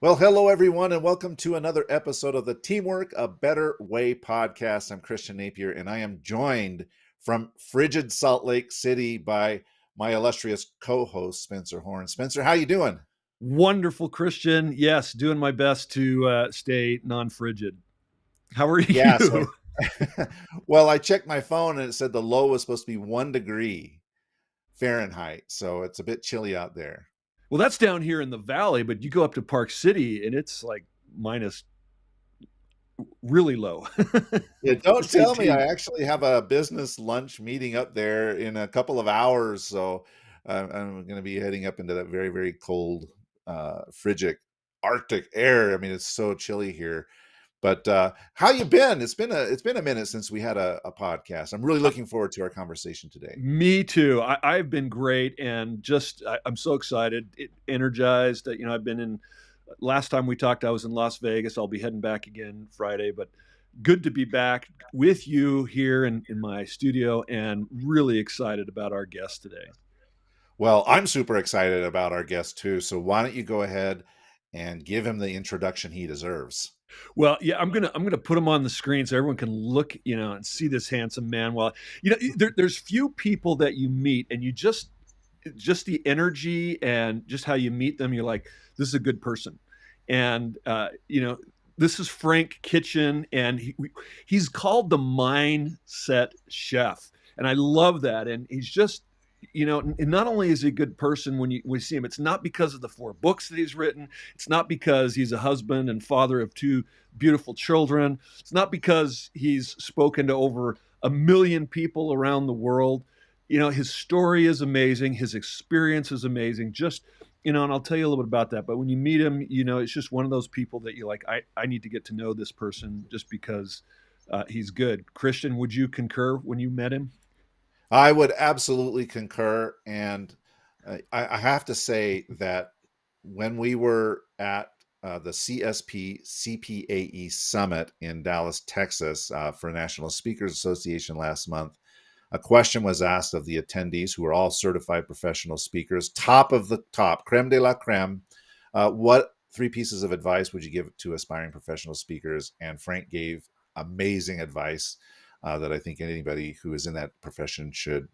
Well, hello everyone, and welcome to another episode of the Teamwork a Better Way podcast. I'm Christian Napier, and I am joined from frigid Salt Lake City by my illustrious co-host Spencer Horn. Spencer, how you doing? Wonderful, Christian. Yes, doing my best to stay non-frigid. How are Yeah, so you? well, I checked my phone and it said the low was supposed to be 1 degree Fahrenheit, so it's a bit chilly out there. Well, that's down here in the valley, but you go up to Park City and it's like minus really low. Yeah, don't Minus tell me. 18. I actually have a business lunch meeting up there in a couple of hours, so I'm going to be heading up into that very, very cold, frigid Arctic air. I mean, it's so chilly here. But how you been? It's been a minute since we had a podcast. I'm really Uh, looking forward to our conversation today. Me too. I've been great and I'm so excited, energized. I've been in. Last time we talked, I was in Las Vegas. I'll be heading back again Friday, but good to be back with you here in my studio and really excited about our guest today. Well, I'm super excited about our guest too. So why don't you go ahead and give him the introduction he deserves? Well, yeah, I'm gonna put him on the screen so everyone can look, and see this handsome man. Well, there's few people that you meet and you just the energy and just how you meet them, you're like, this is a good person. And this is Frank Kitchen, and he's called the mindset chef, and I love that. And he's just and not only is he a good person when you see him, it's not because of the 4 books that he's written. It's not because he's a husband and father of 2 beautiful children. It's not because he's spoken to over 1 million people around the world. His story is amazing. His experience is amazing. Just, and I'll tell you a little bit about that. But when you meet him, it's just one of those people that you're like, I need to get to know this person just because he's good. Christian, would you concur when you met him? I would absolutely concur. And I have to say that when we were at the CSP CPAE Summit in Dallas, Texas, for National Speakers Association last month, a question was asked of the attendees, who are all certified professional speakers, top of the top, creme de la creme. What 3 pieces of advice would you give to aspiring professional speakers? And Frank gave amazing advice that I think anybody who is in that profession should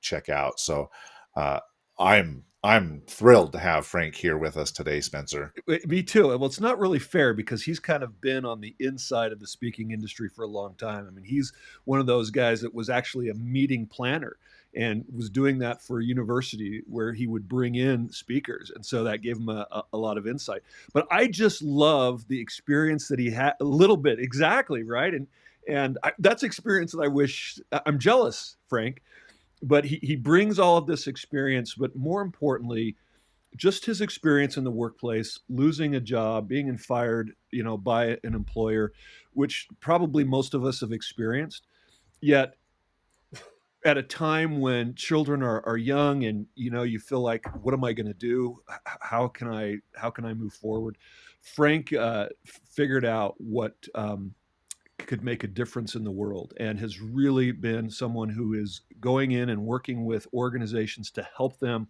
check out. So uh, I'm thrilled to have Frank here with us today, Spencer. Me too. Well, it's not really fair because he's kind of been on the inside of the speaking industry for a long time. I mean, he's one of those guys that was actually a meeting planner and was doing that for a university where he would bring in speakers. And so that gave him a lot of insight. But I just love the experience that he had a little bit. Exactly. Right. That's experience that I wish I'm jealous, Frank, but he brings all of this experience, but more importantly, just his experience in the workplace, losing a job, being fired, by an employer, which probably most of us have experienced. Yet, at a time when children are young, and you feel like, what am I going to do? How can I move forward? Frank figured out what could make a difference in the world and has really been someone who is going in and working with organizations to help them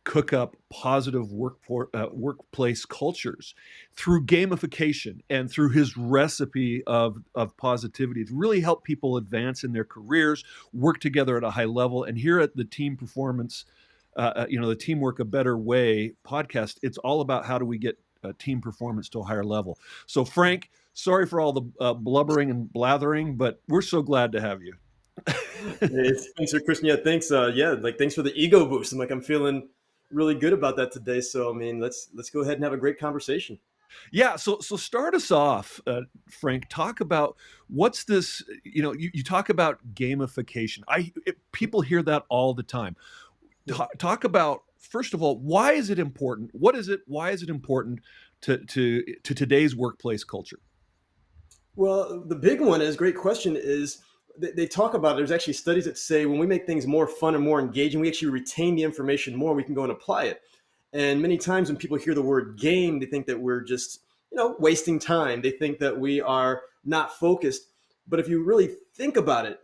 cook up positive workplace cultures through gamification and through his recipe of positivity to really help people advance in their careers, work together at a high level. And here at the Team Performance, the Teamwork a Better Way podcast, it's all about how do we get team performance to a higher level. So, Frank, sorry for all the blubbering and blathering, but we're so glad to have you. Hey, thanks for Christian. Yeah, thanks. Thanks for the ego boost. I'm feeling really good about that today. So I mean, let's go ahead and have a great conversation. Yeah, so start us off, Frank. Talk about what's this. You talk about gamification. People hear that all the time. Talk about, first of all, why is it important? What is it? Why is it important to today's workplace culture? Well, the big one is great question is they talk about there's actually studies that say when we make things more fun and more engaging, we actually retain the information more. We can go and apply it. And many times when people hear the word game, they think that we're just wasting time. They think that we are not focused. But if you really think about it,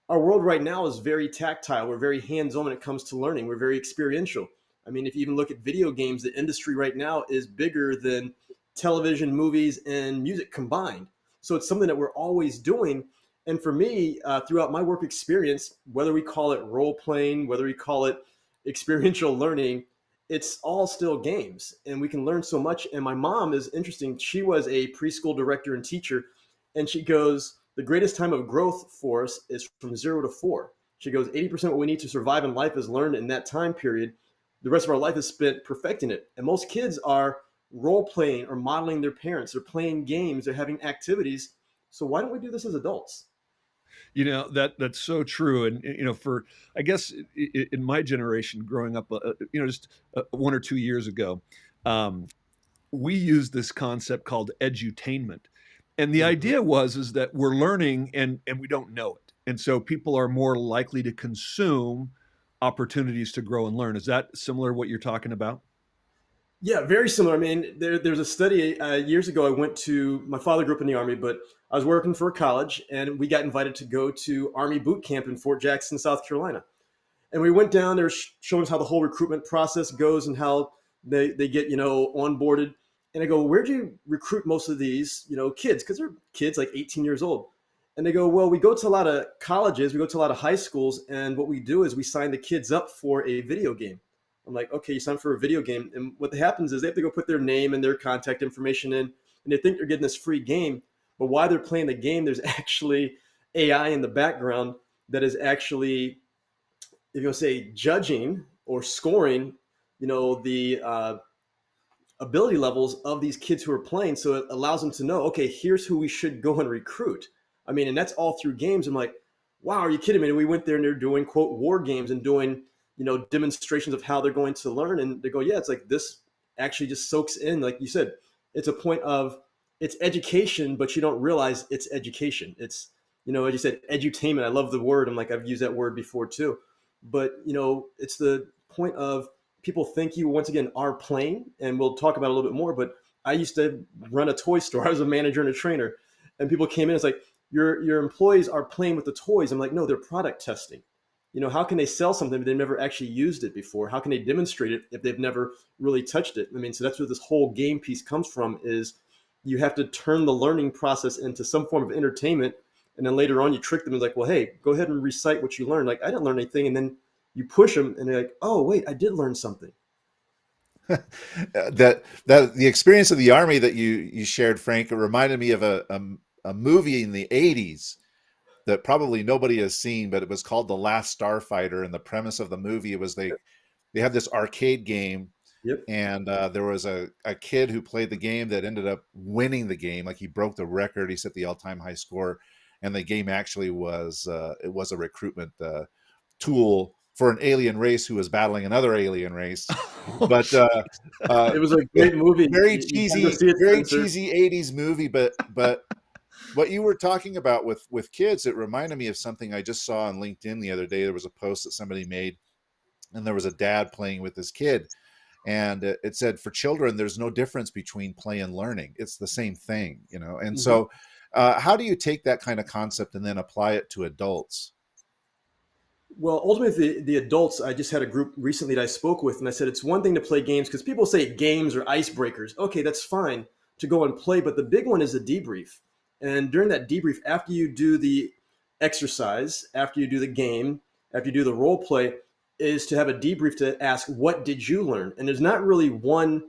our world right now is very tactile. We're very hands-on when it comes to learning. We're very experiential. I mean, if you even look at video games, the industry right now is bigger than television, movies, and music combined. So it's something that we're always doing. And for me, throughout my work experience, whether we call it role playing, whether we call it experiential learning, it's all still games, and we can learn so much. And my mom is interesting. She was a preschool director and teacher, and she goes, the greatest time of growth for us is from 0 to 4. She goes, 80% what we need to survive in life is learned in that time period. The rest of our life is spent perfecting it. And most kids are role playing or modeling their parents. They're playing games. They're having activities. So why don't we do this as adults? That's so true. And for, I guess, in my generation growing up, just 1 or 2 years ago, um, we used this concept called edutainment. And the Mm-hmm. idea was is that we're learning and we don't know it. And so people are more likely to consume opportunities to grow and learn. Is that similar to what you're talking about? Yeah, very similar. I mean, there's a study years ago. I went to, my father grew up in the Army, but I was working for a college, and we got invited to go to Army boot camp in Fort Jackson, South Carolina. And we went down there, showing us how the whole recruitment process goes and how they get, onboarded. And I go, where'd you recruit most of these, kids? Because they're kids like 18 years old. And they go, well, we go to a lot of colleges, we go to a lot of high schools, and what we do is we sign the kids up for a video game. I'm like, okay, you sign for a video game. And what happens is they have to go put their name and their contact information in, and they think they're getting this free game. But while they're playing the game, there's actually AI in the background that is actually, if you want to say, judging or scoring, the ability levels of these kids who are playing. So it allows them to know, okay, here's who we should go and recruit. I mean, and that's all through games. I'm like, wow, are you kidding me? And we went there and they're doing, quote, war games and doing, demonstrations of how they're going to learn. And they go, yeah, it's like this actually just soaks in. Like you said, it's a point of, it's education, but you don't realize it's education. It's, as you said, edutainment. I love the word. I'm like, I've used that word before too. But, it's the point of, people think you once again are playing, and we'll talk about it a little bit more. But I used to run a toy store. I was a manager and a trainer, and people came in. It's like your employees are playing with the toys. I'm like, no, they're product testing. How can they sell something if they've never actually used it before? How can they demonstrate it if they've never really touched it? I mean, so that's where this whole game piece comes from. Is you have to turn the learning process into some form of entertainment, and then later on you trick them and like, well, hey, go ahead and recite what you learned. Like, I didn't learn anything, and then you push them and they're like, oh wait, I did learn something. That the experience of the Army that you shared, Frank, it reminded me of a movie in the 80s that probably nobody has seen, but it was called The Last Starfighter. And the premise of the movie, it was they had this arcade game, Yep. and there was a kid who played the game that ended up winning the game. Like, he broke the record, he set the all-time high score, and the game actually was it was a recruitment tool for an alien race who was battling another alien race. Oh, But It was a great movie. very You come to cheesy, see it, very Spencer. cheesy 80s movie. But what you were talking about with kids, it reminded me of something I just saw on LinkedIn the other day. There was a post that somebody made, and there was a dad playing with his kid, and it said, for children, there's no difference between play and learning. It's the same thing, And Mhm. so how do you take that kind of concept and then apply it to adults? Well, ultimately, the adults, I just had a group recently that I spoke with, and I said it's one thing to play games because people say games are icebreakers. Okay, that's fine to go and play, but the big one is a debrief. And during that debrief, after you do the exercise, after you do the game, after you do the role play, is to have a debrief to ask, what did you learn? And there's not really one,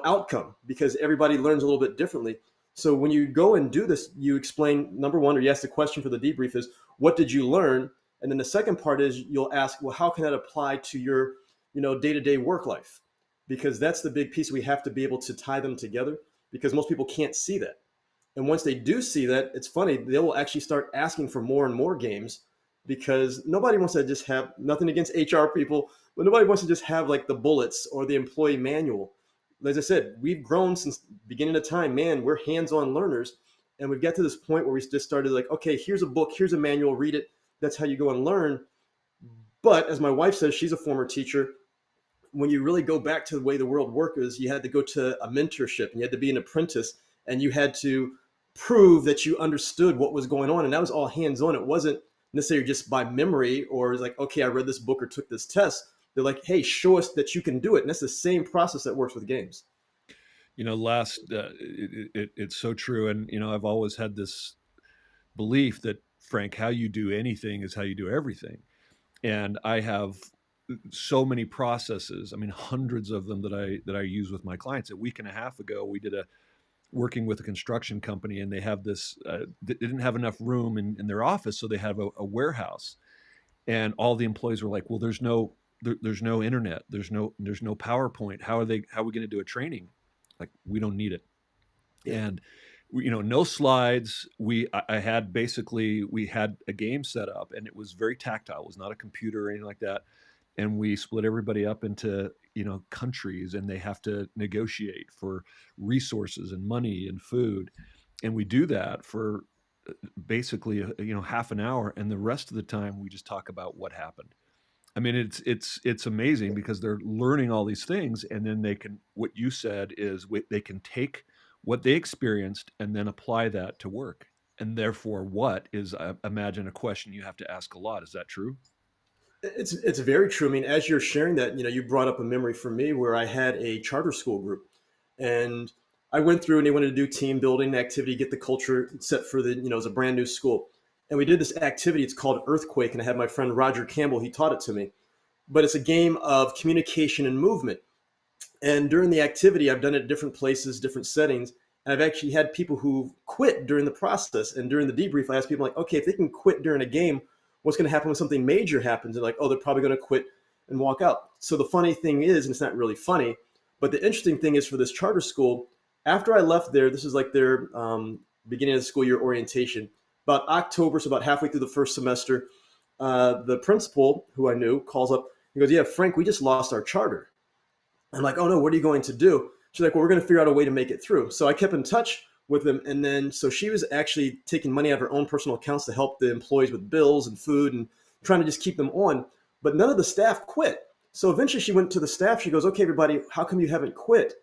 outcome because everybody learns a little bit differently. So when you go and do this, you explain, number one, or you ask the question for the debrief is, what did you learn? And then the second part is you'll ask, well, how can that apply to your, day-to-day work life? Because that's the big piece. We have to be able to tie them together because most people can't see that. And once they do see that, it's funny, they will actually start asking for more and more games because nobody wants to just have, nothing against HR people, but nobody wants to just have like the bullets or the employee manual. As I said, we've grown since the beginning of time. Man, we're hands-on learners. And we've got to this point where we just started like, okay, here's a book, here's a manual, read it. That's how you go and learn. But as my wife says, she's a former teacher. When you really go back to the way the world worked, is you had to go to a mentorship and you had to be an apprentice and you had to prove that you understood what was going on. And that was all hands on. It wasn't necessarily just by memory or like, okay, I read this book or took this test. They're like, hey, show us that you can do it. And that's the same process that works with games. It's so true. And, I've always had this belief that, Frank, how you do anything is how you do everything. And I have so many processes. I mean, hundreds of them that I use with my clients. A week and a half ago, we did a working with a construction company, and they have this. They didn't have enough room in their office, so they have a warehouse, and all the employees were like, "Well, there's no internet, there's no PowerPoint. How are we going to do a training? Like, we don't need it." Yeah. And no slides. I had basically, we had a game set up, and it was very tactile. It was not a computer or anything like that. And we split everybody up into countries, and they have to negotiate for resources and money and food, and we do that for basically half an hour, and the rest of the time we just talk about what happened. I mean, it's amazing because they're learning all these things, and then they can. What you said is they can take what they experienced and then apply that to work. And therefore, what is, I imagine, a question you have to ask a lot. Is that true? It's very true. I mean, as you're sharing that, you brought up a memory for me where I had a charter school group, and I went through and they wanted to do team building activity, get the culture set for it was a brand new school, and we did this activity. It's called Earthquake, and I had my friend Roger Campbell. He taught it to me, but it's a game of communication and movement. And during the activity, I've done it at different places, different settings. And I've actually had people who quit during the process. And during the debrief, I asked people like, okay, if they can quit during a game, what's going to happen when something major happens? And like, oh, they're probably going to quit and walk out. So the funny thing is, and it's not really funny, but the interesting thing is for this charter school, after I left there, this is like their beginning of the school year orientation, about October, so about halfway through the first semester, the principal, who I knew, calls up. He goes, yeah, Frank, we just lost our charter. I'm like, oh no, what are you going to do? She's like, well, we're going to figure out a way to make it through. So I kept in touch with them. And then, so she was actually taking money out of her own personal accounts to help the employees with bills and food and trying to just keep them on. But none of the staff quit. So eventually she went to the staff. She goes, okay, everybody, how come you haven't quit?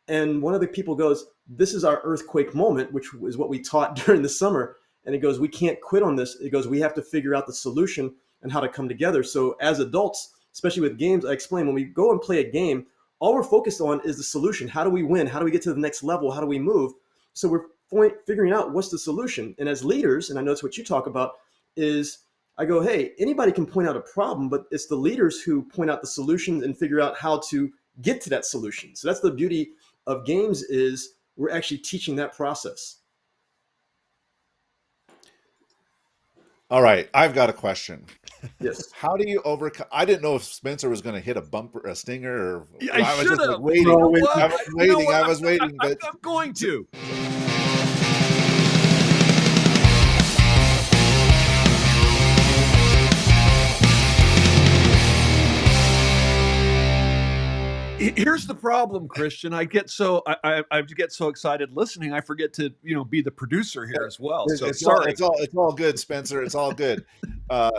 And one of the people goes, this is our earthquake moment, which is what we taught during the summer. And it goes, we can't quit on this. It goes, we have to figure out the solution and how to come together. So as adults, especially with games, I explain when we go and play a game, all we're focused on is the solution. How do we win? How do we get to the next level? How do we move? So we're figuring out what's the solution. And as leaders, and I know it's what you talk about, is I go, hey, anybody can point out a problem, but it's the leaders who point out the solution and figure out how to get to that solution. So that's the beauty of games, is we're actually teaching that process. All right, I've got a question. Yes. How do you overcome? I didn't know if Spencer was going to hit a stinger, or Yeah, I was should just like have. waiting. No, I was waiting. I was waiting, but I'm going to. Here's the problem, Christian. I get so excited listening, I forget to be the producer here as well. So sorry. It's all good, Spencer. It's all good. I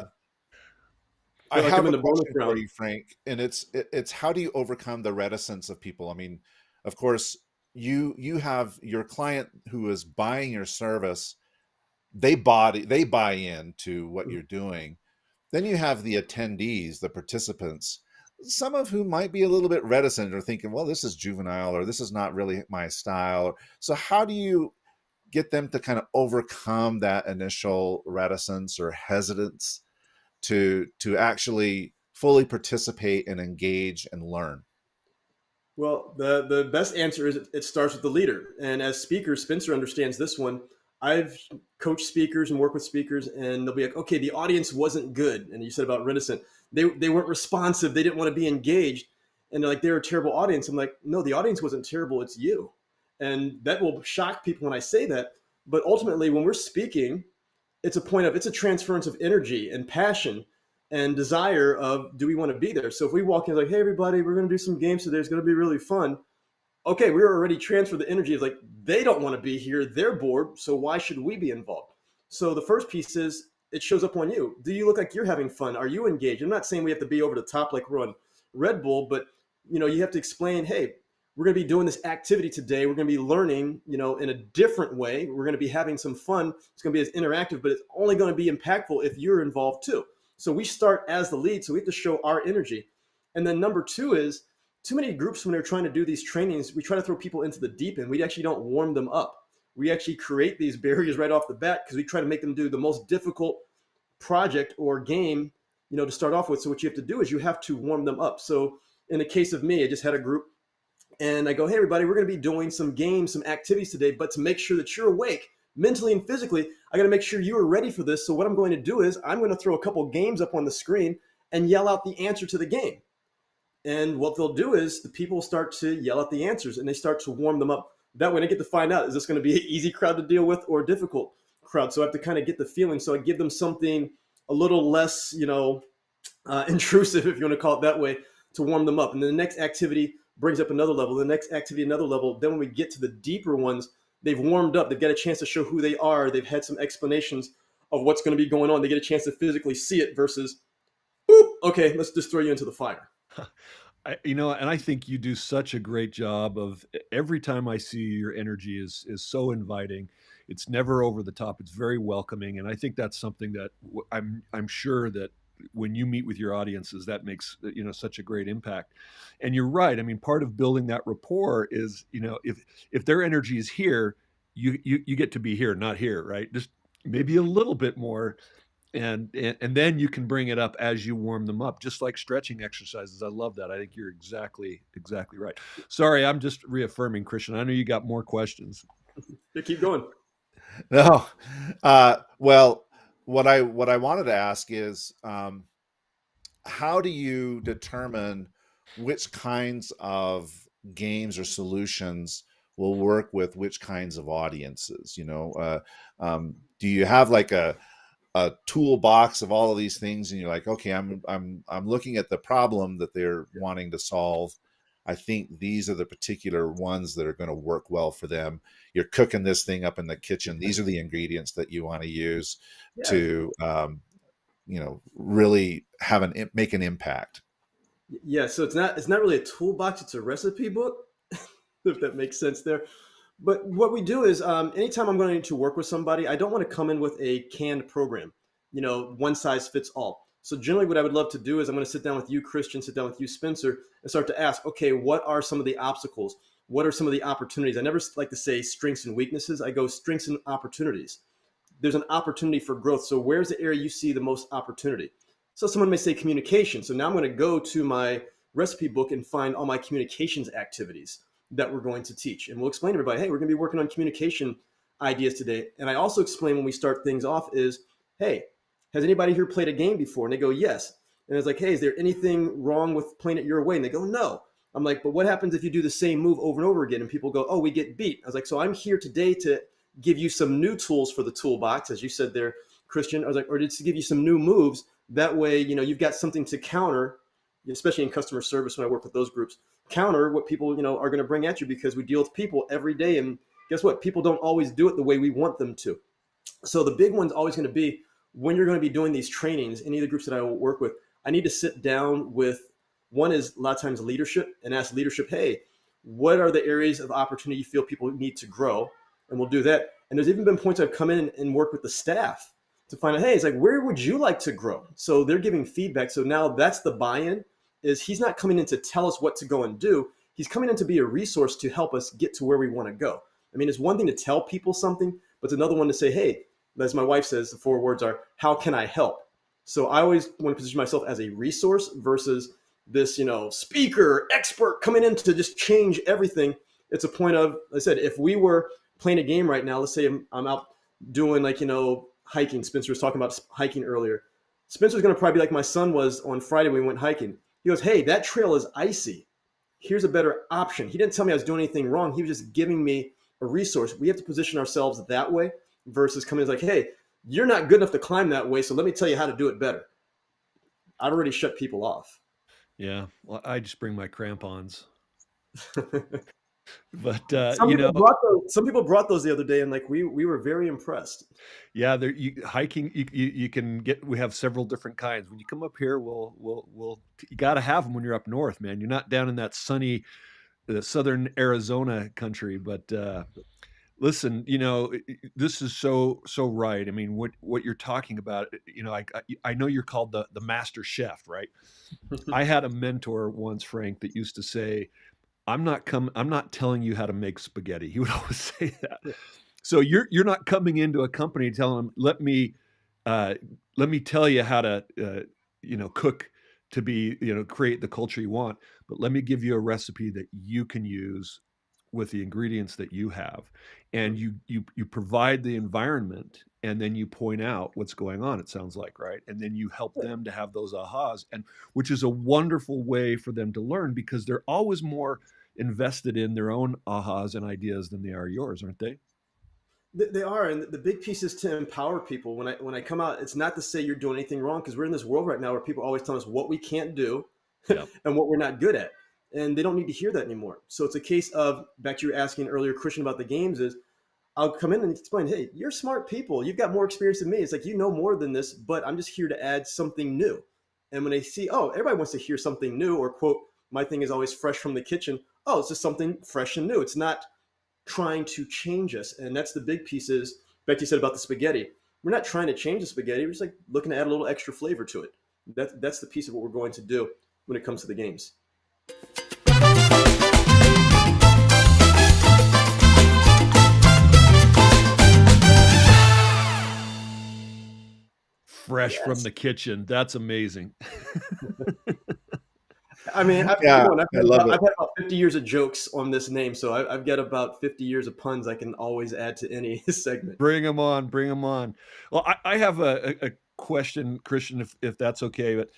Like have I'm in a the bonus question for round. you, Frank, and it's how do you overcome the reticence of people? I mean, of course, you have your client who is buying your service. They buy into what you're doing. Then you have the attendees, the participants, some of whom might be a little bit reticent or thinking, well, this is juvenile, or this is not really my style. So how do you get them to kind of overcome that initial reticence or hesitance to actually fully participate and engage and learn? Well, the best answer is it starts with the leader. And as speakers, Spencer understands this one. I've coached speakers and worked with speakers, and they'll be like, okay, the audience wasn't good. And you said about reticent. They weren't responsive. They didn't want to be engaged. And they're like, they're a terrible audience. I'm like, no, the audience wasn't terrible. It's you. And that will shock people when I say that. But ultimately, when we're speaking, it's a transference of energy and passion and desire of, do we want to be there? So if we walk in like, hey, everybody, we're going to do some games today. It's going to be really fun. Okay, we're already transferred the energy of like, they don't want to be here. They're bored. So why should we be involved? So the first piece is it shows up on you. Do you look like you're having fun? Are you engaged? I'm not saying we have to be over the top like we're on Red Bull, but you have to explain, hey, we're going to be doing this activity today. We're going to be learning, in a different way. We're going to be having some fun. It's going to be as interactive, but it's only going to be impactful if you're involved too. So we start as the lead. So we have to show our energy. And then number two is too many groups, when they're trying to do these trainings, we try to throw people into the deep end. We actually don't warm them up. We actually create these barriers right off the bat because we try to make them do the most difficult project or game, to start off with. So what you have to do is you have to warm them up. So in the case of me, I just had a group and I go, hey, everybody, we're going to be doing some games, some activities today, but to make sure that you're awake mentally and physically, I got to make sure you are ready for this. So what I'm going to do is I'm going to throw a couple games up on the screen and yell out the answer to the game. And what they'll do is the people start to yell out the answers and they start to warm them up. That way they get to find out, is this going to be an easy crowd to deal with or a difficult crowd? So I have to kind of get the feeling. So I give them something a little less, intrusive, if you want to call it that way, to warm them up. And then the next activity brings up another level, the next activity, another level. Then when we get to the deeper ones, they've warmed up. They've got a chance to show who they are. They've had some explanations of what's going to be going on. They get a chance to physically see it versus, boop, okay, let's just throw you into the fire. And I think you do such a great job of every time I see you, your energy is so inviting. It's never over the top. It's very welcoming, and I think that's something that I'm sure that when you meet with your audiences, that makes such a great impact. And you're right. I mean, part of building that rapport is if their energy is here, you get to be here, not here, right? Just maybe a little bit more and then you can bring it up as you warm them up, just like stretching exercises. I love that. I think you're exactly right. Sorry, I'm just reaffirming, Christian. I know you got more questions. Yeah, keep going. No. Well, what I wanted to ask is, how do you determine which kinds of games or solutions will work with which kinds of audiences? Do you have like a toolbox of all of these things, and you're like, okay, I'm looking at the problem that they're wanting to solve. I think these are the particular ones that are going to work well for them. You're cooking this thing up in the kitchen. These are the ingredients that you want to use Yeah. to, really make an impact. Yeah, so it's not really a toolbox, it's a recipe book, if that makes sense there. But what we do is, anytime I'm going to work with somebody, I don't want to come in with a canned program, one size fits all. So generally, what I would love to do is I'm going to sit down with you, Christian, sit down with you, Spencer, and start to ask, okay, what are some of the obstacles? What are some of the opportunities? I never like to say strengths and weaknesses. I go strengths and opportunities. There's an opportunity for growth. So where's the area you see the most opportunity? So someone may say communication. So now I'm going to go to my recipe book and find all my communications activities that we're going to teach. And we'll explain to everybody, hey, we're going to be working on communication ideas today. And I also explain when we start things off is, hey, has anybody here played a game before? And they go, yes. And it's like, hey, is there anything wrong with playing it your way? And they go, no. I'm like, but what happens if you do the same move over and over again? And people go, oh, we get beat. I was like, so I'm here today to give you some new tools for the toolbox, as you said there, Christian. I was like, or just to give you some new moves. That way, you've got something to counter, especially in customer service when I work with those groups, counter what people, are going to bring at you, because we deal with people every day. And guess what? People don't always do it the way we want them to. So the big one's always going to be, when you're going to be doing these trainings, any of the groups that I will work with, I need to sit down with, one is a lot of times leadership, and ask leadership, hey, what are the areas of opportunity you feel people need to grow? And we'll do that. And there's even been points I've come in and worked with the staff to find out, hey, it's like, where would you like to grow? So they're giving feedback. So now that's the buy-in, is he's not coming in to tell us what to go and do. He's coming in to be a resource to help us get to where we want to go. I mean, it's one thing to tell people something, but it's another one to say, hey, as my wife says, the 4 words are, how can I help? So I always want to position myself as a resource versus this, speaker, expert coming in to just change everything. It's a point of, like I said, if we were playing a game right now, let's say I'm out doing hiking. Spencer was talking about hiking earlier. Spencer's going to probably be like my son was on Friday when we went hiking. He goes, hey, that trail is icy. Here's a better option. He didn't tell me I was doing anything wrong. He was just giving me a resource. We have to position ourselves that way versus coming in like, hey, you're not good enough to climb that way, so let me tell you how to do it better. I've already shut people off. Yeah, well, I just bring my crampons. But Some people brought those the other day, and we were very impressed. yeah, there hiking. You can get. We have several different kinds. When you come up here, we'll you got to have them when you're up north, man. You're not down in that sunny, southern Arizona country, but Listen, this is so right. I mean, what you're talking about, I know you're called the master chef, right? I had a mentor once, Frank, that used to say, I'm not telling you how to make spaghetti." He would always say that. Yeah. So you're not coming into a company telling them, uh, let me tell you how to, cook to be, create the culture you want, but let me give you a recipe that you can use with the ingredients that you have. And Mhm. you provide the environment, and then you point out what's going on, it sounds like, right? And then you help them to have those ahas, and which is a wonderful way for them to learn, because they're always more invested in their own ahas and ideas than they are yours, aren't they? They are, and the big piece is to empower people. When I come out, it's not to say you're doing anything wrong, because we're in this world right now where people always tell us what we can't do Yeah. and what we're not good at, and they don't need to hear that anymore. So it's a case of, back to you asking earlier, Christian, about the games, is I'll come in and explain, hey, you're smart people. You've got more experience than me. It's like, you know more than this, but I'm just here to add something new. And when they see, oh, everybody wants to hear something new, or quote, my thing is always fresh from the kitchen. Oh, it's just something fresh and new. It's not trying to change us. And that's the big piece is, Becky said about the spaghetti. We're not trying to change the spaghetti. We're just like looking to add a little extra flavor to it. That's the piece of what we're going to do when it comes to the games. Fresh from Yes. the kitchen. That's amazing. I mean, Yeah, I love I've it. had about 50 years of jokes on this name, so I've got about 50 years of puns I can always add to any segment. Bring them on, bring them on. Well, I have a question, Christian, if that's okay. But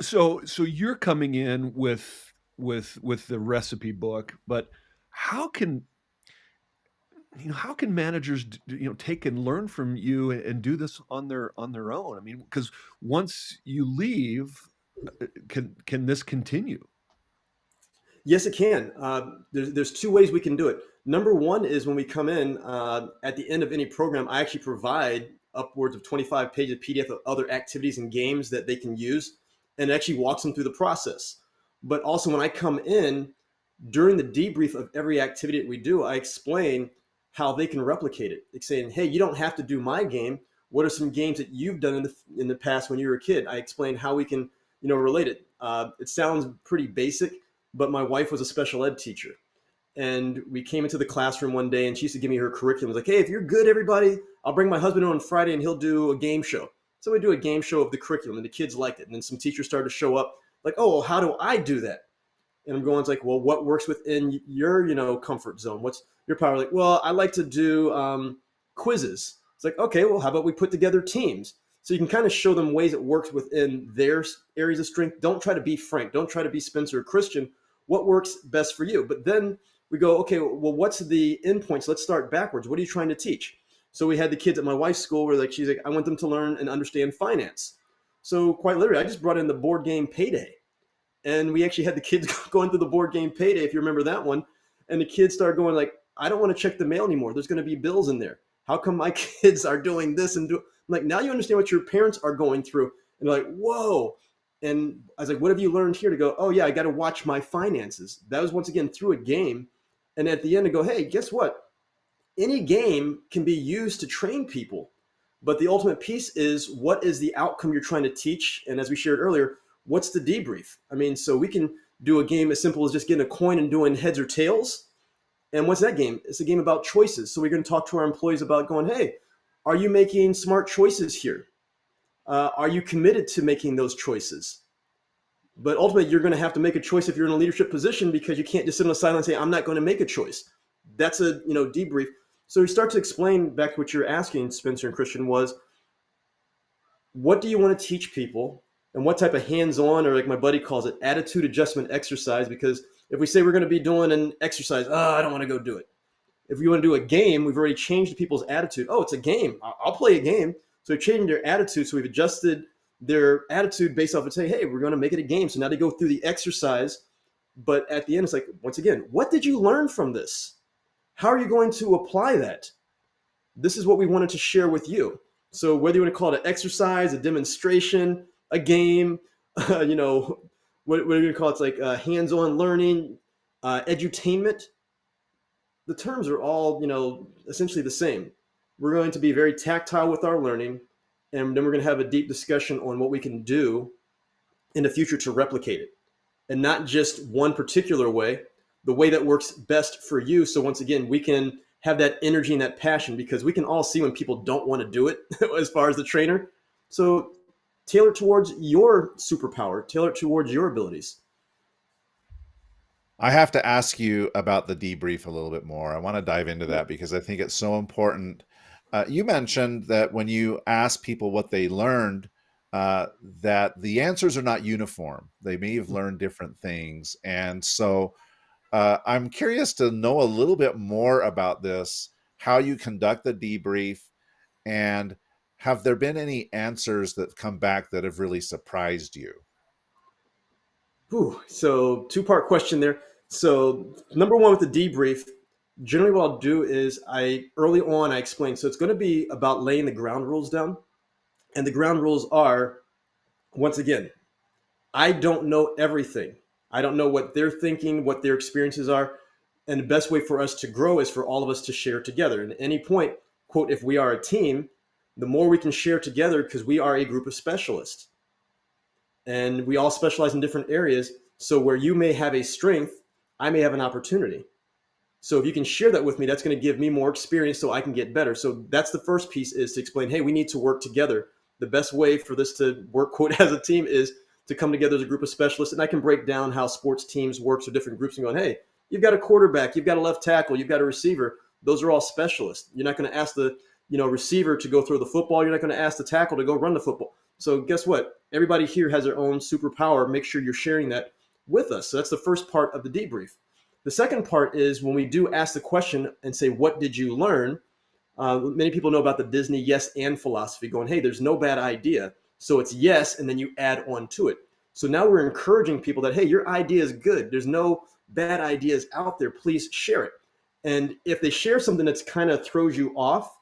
so you're coming in with the recipe book, but how can how can managers take and learn from you and do this on their own? I mean, because once you leave, can this continue? Yes, it can. There's two ways we can do it. Number one is when we come in at the end of any program, I actually provide upwards of 25 pages of PDF of other activities and games that they can use, and it actually walks them through the process. But also, when I come in during the debrief of every activity that we do, I explain how they can replicate it. Like saying, "Hey, you don't have to do my game. What are some games that you've done in the past when you were a kid?" I explain how we can, relate it. It sounds pretty basic, but my wife was a special ed teacher, and we came into the classroom one day, and she used to give me her curriculum. It was like, "Hey, if you're good, everybody, I'll bring my husband on Friday, and he'll do a game show." So we do a game show of the curriculum, and the kids liked it. And then some teachers started to show up, like, "Oh, well, how do I do that?" And I'm going, it's like, well, what works within your, comfort zone? What's your power? Like, well, I like to do quizzes. It's like, okay, well, how about we put together teams? So you can kind of show them ways it works within their areas of strength. Don't try to be Frank. Don't try to be Spencer or Christian. What works best for you? But then we go, okay, well, what's the endpoints? Let's start backwards. What are you trying to teach? So we had the kids at my wife's school where, like, she's like, I want them to learn and understand finance. So quite literally, I just brought in the board game Payday, and we actually had the kids going through the board game Payday, if you remember that one. And the kids started going like, I don't want to check the mail anymore. There's going to be bills in there. How come my kids are doing this and do? I'm like, now you understand what your parents are going through. And they're like, whoa. And I was like, what have you learned here? To go, oh yeah, I got to watch my finances. That was once again through a game. And at the end to go, hey, guess what? Any game can be used to train people. But the ultimate piece is, what is the outcome you're trying to teach? And as we shared earlier, what's the debrief? I mean, so we can do a game as simple as just getting a coin and doing heads or tails. And what's that game? It's a game about choices. So we're going to talk to our employees about going, hey, are you making smart choices here? Are you committed to making those choices? But ultimately, you're going to have to make a choice if you're in a leadership position, because you can't just sit on the sideline and say, I'm not going to make a choice. That's a debrief. So we start to explain back to what you're asking, Spencer and Christian, was, what do you want to teach people, and what type of hands-on, or like my buddy calls it, attitude adjustment exercise? Because if we say we're going to be doing an exercise, oh, I don't want to go do it. If we want to do a game, we've already changed people's attitude. Oh, it's a game. I'll play a game. So we've changed their attitude. So we've adjusted their attitude based off of saying, hey, we're going to make it a game. So now they go through the exercise. But at the end, it's like, once again, what did you learn from this? How are you going to apply that? This is what we wanted to share with you. So whether you want to call it an exercise, a demonstration, a game, what are you going to call it? It's like hands-on learning, edutainment. the terms are all, essentially the same. We're going to be very tactile with our learning, and then we're going to have a deep discussion on what we can do in the future to replicate it, and not just one particular way, the way that works best for you. So once again, we can have that energy and that passion, because we can all see when people don't want to do it as far as the trainer. So tailor towards your superpower, tailor towards your abilities. I have to ask you about the debrief a little bit more. I want to dive into that because I think it's so important. You mentioned that when you ask people what they learned, that the answers are not uniform. They may have learned different things. And so I'm curious to know a little bit more about this, how you conduct the debrief, and have there been any answers that come back that have really surprised you? Whew. So two-part question there. So number one with the debrief, generally what I'll do is early on I explain. So it's going to be about laying the ground rules down. And the ground rules are, once again, I don't know everything. I don't know what they're thinking, what their experiences are. And the best way for us to grow is for all of us to share together. And at any point, quote, if we are a team, the more we can share together, because we are a group of specialists and we all specialize in different areas. So where you may have a strength, I may have an opportunity. So if you can share that with me, that's going to give me more experience so I can get better. So that's the first piece, is to explain, hey, we need to work together. The best way for this to work, quote, as a team is to come together as a group of specialists. And I can break down how sports teams work, or different groups, and going, hey, you've got a quarterback, you've got a left tackle, you've got a receiver. Those are all specialists. You're not going to ask the receiver to go throw the football. You're not going to ask the tackle to go run the football. So guess what? Everybody here has their own superpower. Make sure you're sharing that with us. So that's the first part of the debrief. The second part is when we do ask the question and say, what did you learn? Many people know about the Disney yes and philosophy, going, hey, there's no bad idea. So it's yes, and then you add on to it. So now we're encouraging people that, hey, your idea is good. There's no bad ideas out there. Please share it. And if they share something that's kind of throws you off,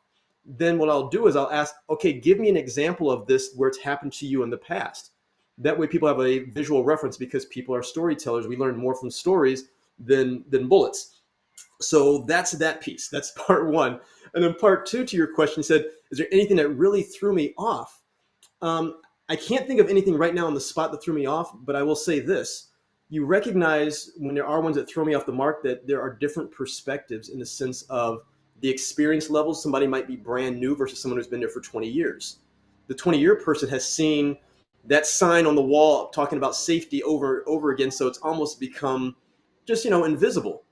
then what I'll do is I'll ask, okay, give me an example of this where it's happened to you in the past. That way people have a visual reference, because people are storytellers. We learn more from stories than bullets. So that's that piece. That's part one. And then part two to your question said, is there anything that really threw me off? I can't think of anything right now on the spot that threw me off, but I will say this. You recognize when there are ones that throw me off the mark that there are different perspectives, in the sense of the experience levels. Somebody might be brand new versus someone who's been there for 20 years. The 20-year person has seen that sign on the wall talking about safety over and over again, so it's almost become just, invisible.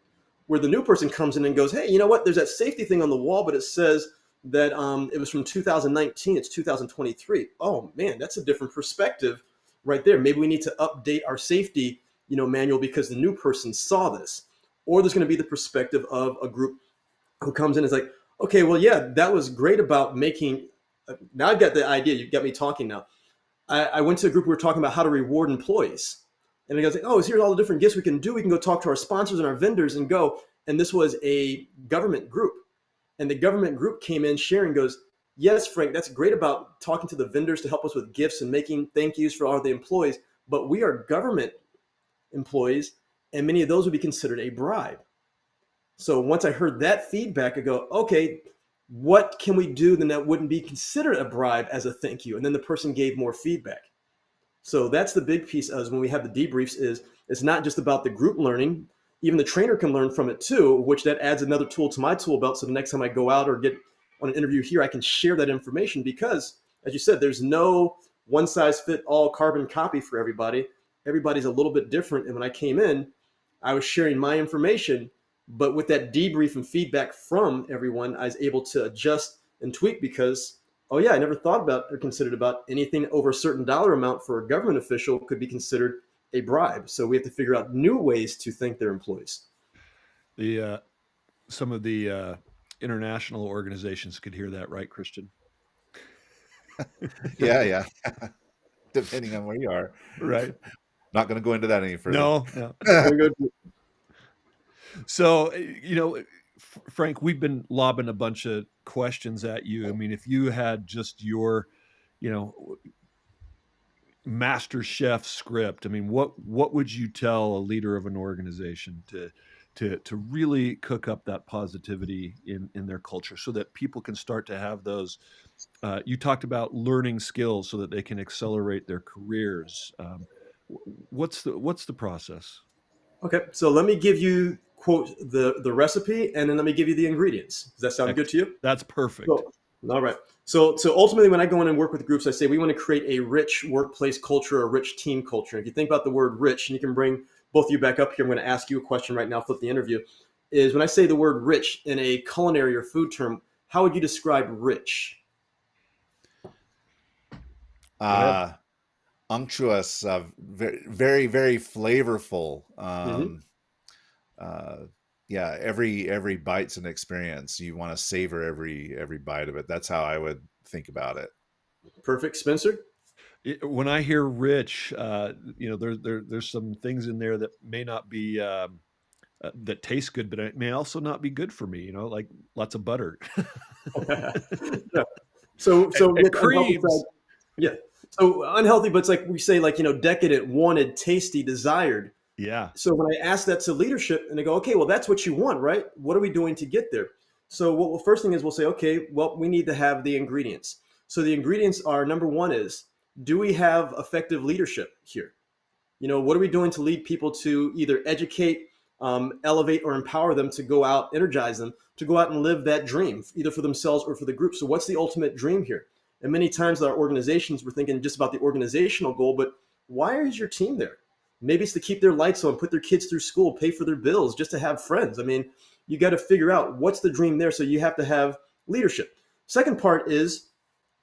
Where the new person comes in and goes, hey, you know what? There's that safety thing on the wall, but it says that it was from 2019. It's 2023. Oh man, that's a different perspective right there. Maybe we need to update our safety, manual, because the new person saw this. Or there's going to be the perspective of a group who comes in and is like, okay, well, yeah, that was great about making. Now I've got the idea. You've got me talking now. I went to a group. We were talking about how to reward employees. And the guy's like, oh, here's all the different gifts we can do. We can go talk to our sponsors and our vendors and go. And this was a government group. And the government group came in sharing, goes, yes, Frank, that's great about talking to the vendors to help us with gifts and making thank yous for all the employees. But we are government employees, and many of those would be considered a bribe. So once I heard that feedback, I go, okay, what can we do then that wouldn't be considered a bribe as a thank you? And then the person gave more feedback. So that's the big piece, as when we have the debriefs, is it's not just about the group learning. Even the trainer can learn from it too, which that adds another tool to my tool belt. So the next time I go out or get on an interview here, I can share that information, because as you said, there's no one size fit all carbon copy for everybody. Everybody's a little bit different. And when I came in, I was sharing my information, but with that debrief and feedback from everyone, I was able to adjust and tweak, because oh yeah, I never thought about or considered about anything over a certain dollar amount for a government official could be considered a bribe. So we have to figure out new ways to thank their employees. The some of the international organizations could hear that, right, Christian? Yeah, yeah. Depending on where you are. Right. Not going to go into that any further. No, no. So, Frank, we've been lobbing a bunch of questions at you. I mean, if you had just your, master chef script, I mean, what would you tell a leader of an organization to really cook up that positivity in their culture so that people can start to have those. You talked about learning skills so that they can accelerate their careers. What's the process? Okay, so let me give you quote the recipe, and then let me give you the ingredients. Does that sound good to you? That's perfect. So, all right. So ultimately, when I go in and work with groups, I say we want to create a rich workplace culture, a rich team culture. If you think about the word rich, and you can bring both of you back up here, I'm going to ask you a question right now, flip the interview, is when I say the word rich in a culinary or food term, how would you describe rich? Go ahead. Unctuous, very, very, very flavorful. Hmm. Uh, yeah, every bite's an experience. You want to savor every bite of it. That's how I would think about it. Perfect. Spencer? When I hear rich, there's some things in there that may not be that taste good, but it may also not be good for me. Like lots of butter Yeah. So and with unhealthy side, creams. yeah. So unhealthy, but it's like we say, like, decadent, wanted, tasty, desired. Yeah. So when I ask that to leadership and they go, okay, well, that's what you want, right? What are we doing to get there? So what first thing is we'll say, okay, well, we need to have the ingredients. So the ingredients are number one is, do we have effective leadership here? What are we doing to lead people to either educate, elevate, or empower them to go out, energize them to go out and live that dream, either for themselves or for the group? So what's the ultimate dream here? And many times our organizations, we're thinking just about the organizational goal, but why is your team there? Maybe it's to keep their lights on, put their kids through school, pay for their bills, just to have friends. I mean, you got to figure out what's the dream there. So you have to have leadership. Second part is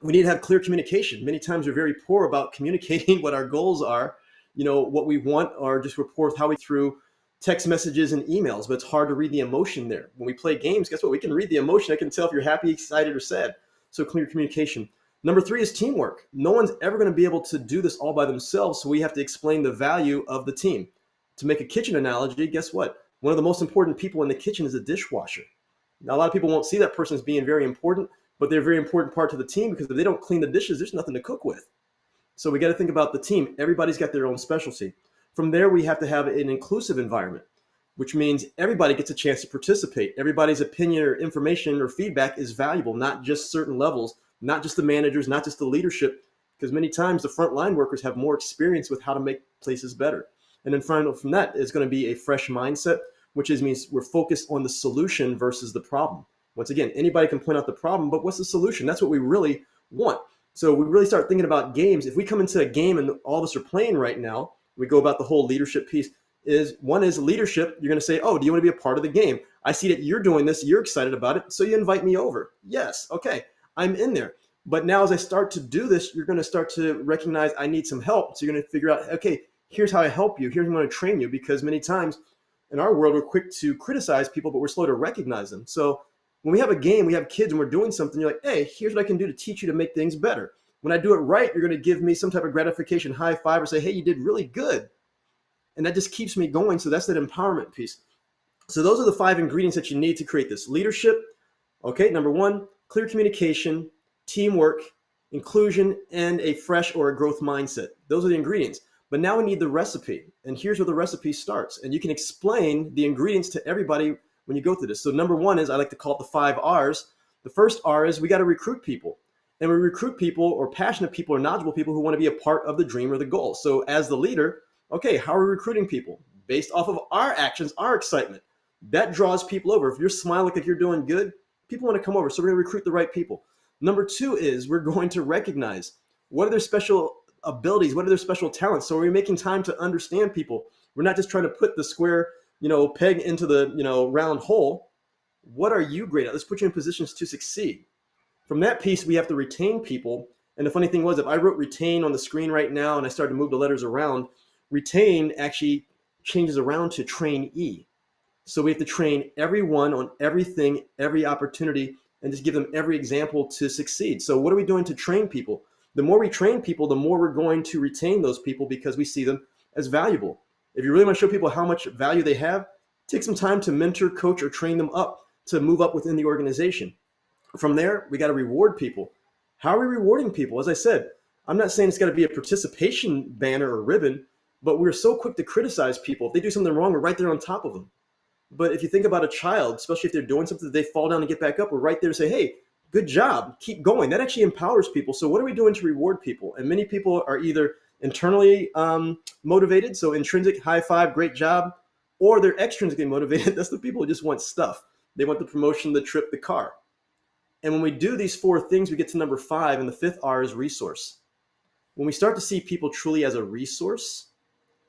we need to have clear communication. Many times we're very poor about communicating what our goals are, what we want, or just report how we through text messages and emails, but it's hard to read the emotion there. When we play games, guess what? We can read the emotion. I can tell if you're happy, excited, or sad. So clear communication. Number three is teamwork. No one's ever going to be able to do this all by themselves, so we have to explain the value of the team. To make a kitchen analogy, guess what? One of the most important people in the kitchen is a dishwasher. Now, a lot of people won't see that person as being very important, but they're a very important part to the team because if they don't clean the dishes, there's nothing to cook with. So we got to think about the team. Everybody's got their own specialty. From there, we have to have an inclusive environment, which means everybody gets a chance to participate. Everybody's opinion or information or feedback is valuable, not just certain levels, not just the managers, not just the leadership, because many times the frontline workers have more experience with how to make places better. And then from that is going to be a fresh mindset, which means we're focused on the solution versus the problem. Once again, anybody can point out the problem, but what's the solution? That's what we really want. So we really start thinking about games. If we come into a game and all of us are playing right now, we go about the whole leadership piece. Is one is leadership. You're going to say, oh, do you want to be a part of the game? I see that you're doing this. You're excited about it. So you invite me over. Yes. Okay. I'm in there. But now as I start to do this, you're going to start to recognize I need some help. So you're going to figure out, okay, here's how I help you. Here's how I'm going to train you. Because many times in our world, we're quick to criticize people, but we're slow to recognize them. So when we have a game, we have kids and we're doing something, you're like, hey, here's what I can do to teach you to make things better. When I do it right, you're going to give me some type of gratification, high five, or say, hey, you did really good. And that just keeps me going. So that's that empowerment piece. So those are the 5 ingredients that you need to create this leadership. Okay, number 1, clear communication, teamwork, inclusion, and a fresh or a growth mindset. Those are the ingredients. But now we need the recipe. And here's where the recipe starts. And you can explain the ingredients to everybody when you go through this. So number 1 is, I like to call it the 5 R's. The first R is we got to recruit people. And we recruit people or passionate people or knowledgeable people who want to be a part of the dream or the goal. So as the leader, okay, how are we recruiting people? Based off of our actions, our excitement. That draws people over. If you're smiling like you're doing good, people want to come over. So we're going to recruit the right people. Number 2 is we're going to recognize what are their special abilities, what are their special talents. So we're making time to understand people. We're not just trying to put the square, peg into the, round hole. What are you great at? Let's put you in positions to succeed. From that piece, we have to retain people. And the funny thing was, if I wrote retain on the screen right now and I started to move the letters around, retain actually changes around to trainee. So we have to train everyone on everything, every opportunity, and just give them every example to succeed. So what are we doing to train people? The more we train people, the more we're going to retain those people because we see them as valuable. If you really want to show people how much value they have, take some time to mentor, coach, or train them up to move up within the organization. From there, we got to reward people. How are we rewarding people? As I said, I'm not saying it's got to be a participation banner or ribbon, but we're so quick to criticize people. If they do something wrong, we're right there on top of them. But if you think about a child, especially if they're doing something, they fall down and get back up, we're right there to say, hey, good job, keep going. That actually empowers people. So what are we doing to reward people? And many people are either internally motivated, so intrinsic, high five, great job, or they're extrinsically motivated. That's the people who just want stuff. They want the promotion, the trip, the car. And when we do these four things, we get to number five, and the fifth R is resource. When we start to see people truly as a resource,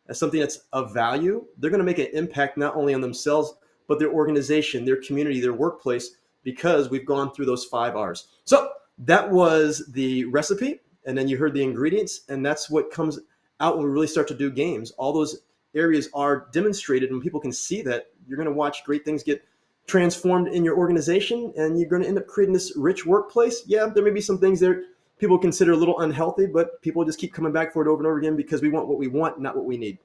as something that's of value, they're going to make an impact not only on themselves, but their organization, their community, their workplace, because we've gone through those five R's. So that was the recipe. And then you heard the ingredients. And that's what comes out when we really start to do games. All those areas are demonstrated, and people can see that. You're going to watch great things get transformed in your organization, and you're going to end up creating this rich workplace. Yeah, there may be some things there people consider a little unhealthy, but people just keep coming back for it over and over again because we want what we want, not what we need.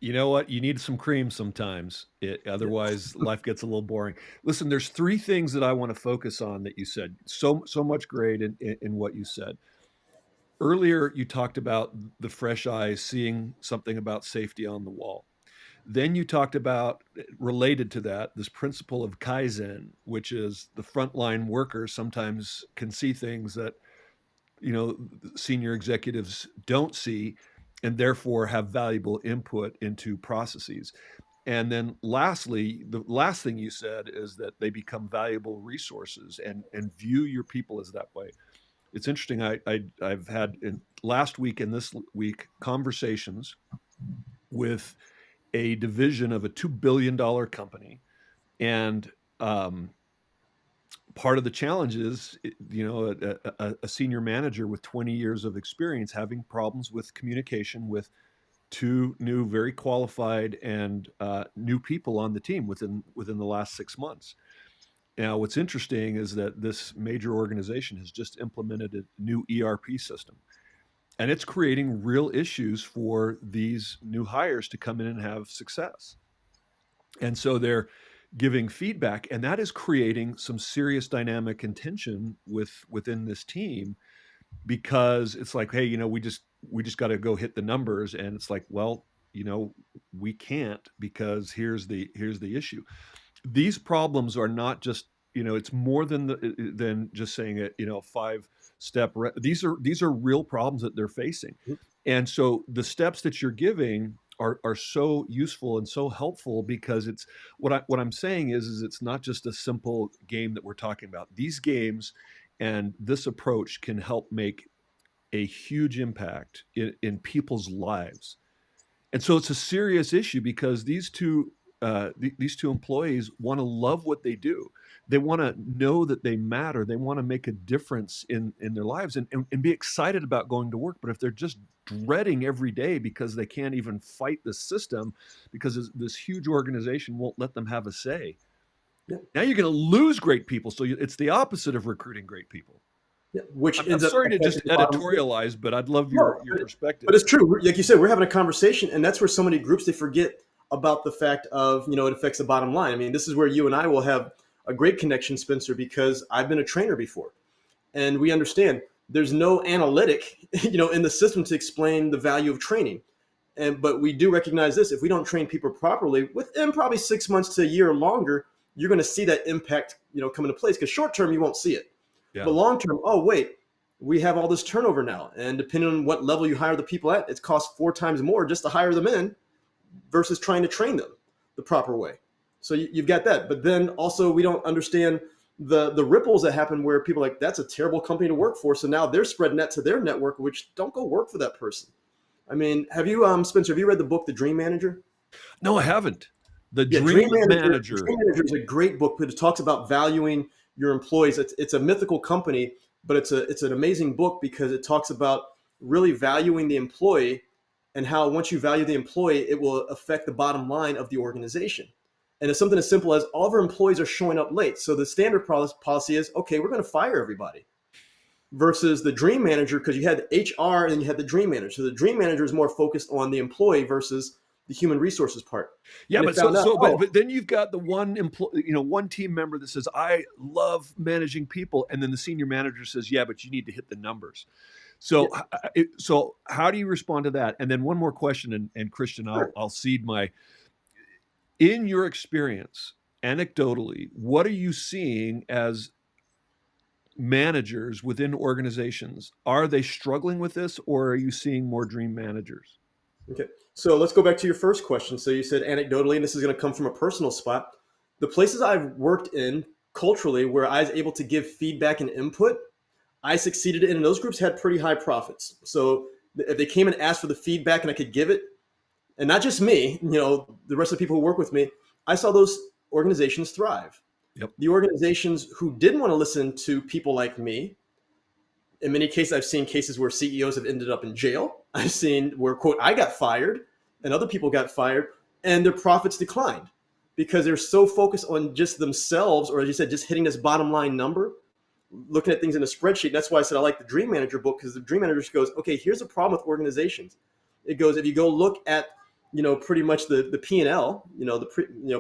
You know what? You need some cream sometimes. Otherwise, life gets a little boring. Listen, there's three things that I want to focus on that you said. So much great in what you said. Earlier, you talked about the fresh eyes seeing something about safety on the wall. Then you talked about, related to that, this principle of Kaizen, which is the frontline workers sometimes can see things that, senior executives don't see, and therefore have valuable input into processes. And then lastly, the last thing you said is that they become valuable resources, and view your people as that way. It's interesting. I've had last week and this week conversations with a division of a $2 billion company. And part of the challenge is, a senior manager with 20 years of experience having problems with communication with two new, very qualified and new people on the team within the last 6 months. Now, what's interesting is that this major organization has just implemented a new ERP system, and it's creating real issues for these new hires to come in and have success. And so they're giving feedback, and that is creating some serious dynamic and tension within this team, because it's like, hey, we just got to go hit the numbers, and it's like, well, we can't, because here's the issue. These problems are not just, it's more than just saying it, 5-step. These are real problems that they're facing. And so the steps that you're giving are so useful and so helpful, because it's what I'm saying is it's not just a simple game that we're talking about. These games and this approach can help make a huge impact in people's lives. And so it's a serious issue, because these two employees want to love what they do. They want to know that they matter. They want to make a difference in their lives, and be excited about going to work. But if they're just dreading every day because they can't even fight the system, because this huge organization won't let them have a say, now you're going to lose great people. So it's the opposite of recruiting great people. Yeah, which I'm sorry to just editorialize, but I'd love your perspective. But it's true. Like you said, we're having a conversation, and that's where so many groups, they forget about the fact of, it affects the bottom line. I mean, this is where you and I will have a great connection, Spencer, because I've been a trainer before, and we understand there's no analytic, in the system to explain the value of training. But we do recognize this: if we don't train people properly, within probably 6 months to a year or longer, you're going to see that impact, come into place. Because short term, you won't see it. Yeah. But long term, oh wait, we have all this turnover now, and depending on what level you hire the people at, it costs 4 times more just to hire them in versus trying to train them the proper way. So you've got that. But then also, we don't understand the ripples that happen where people are like, that's a terrible company to work for. So now they're spreading that to their network, which don't go work for that person. I mean, have you, Spencer, have you read the book, The Dream Manager? No, I haven't. Dream Manager. Dream Manager is a great book, but it talks about valuing your employees. It's a mythical company, but it's an amazing book, because it talks about really valuing the employee, and how once you value the employee, it will affect the bottom line of the organization. And it's something as simple as all of our employees are showing up late. So the standard policy is, okay, we're going to fire everybody. Versus the dream manager, because you had HR and then you had the dream manager. So the dream manager is more focused on the employee versus the human resources part. Yeah, And they but so found out, so oh, but then you've got the one one team member that says, "I love managing people," and then the senior manager says, "Yeah, but you need to hit the numbers." yeah, So how do you respond to that? And then one more question, and Christian, sure. I'll cede my. In your experience, anecdotally, what are you seeing as managers within organizations? Are they struggling with this, or are you seeing more dream managers? Okay. So let's go back to your first question. So you said anecdotally, and this is going to come from a personal spot. The places I've worked in culturally where I was able to give feedback and input, I succeeded in, and those groups had pretty high profits. So if they came and asked for the feedback and I could give it, and not just me, the rest of the people who work with me, I saw those organizations thrive. Yep. The organizations who didn't want to listen to people like me, in many cases, I've seen cases where CEOs have ended up in jail. I've seen where, quote, I got fired and other people got fired and their profits declined because they're so focused on just themselves, or as you said, just hitting this bottom line number, looking at things in a spreadsheet. That's why I said I like the Dream Manager book, because the Dream Manager just goes, okay, here's a problem with organizations. It goes, if you go look at, pretty much the P&L,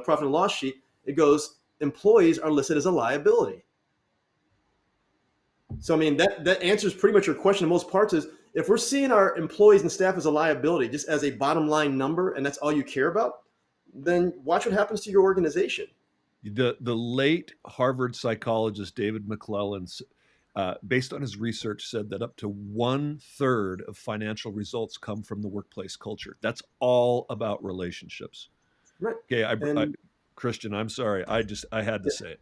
profit and loss sheet, it goes, employees are listed as a liability. So, I mean, that answers pretty much your question in most parts is if we're seeing our employees and staff as a liability, just as a bottom line number, and that's all you care about, then watch what happens to your organization. The late Harvard psychologist David McClellan, based on his research, said that up to 1/3 of financial results come from the workplace culture. That's all about relationships. Right. Okay, Christian, I'm sorry. I had to say it.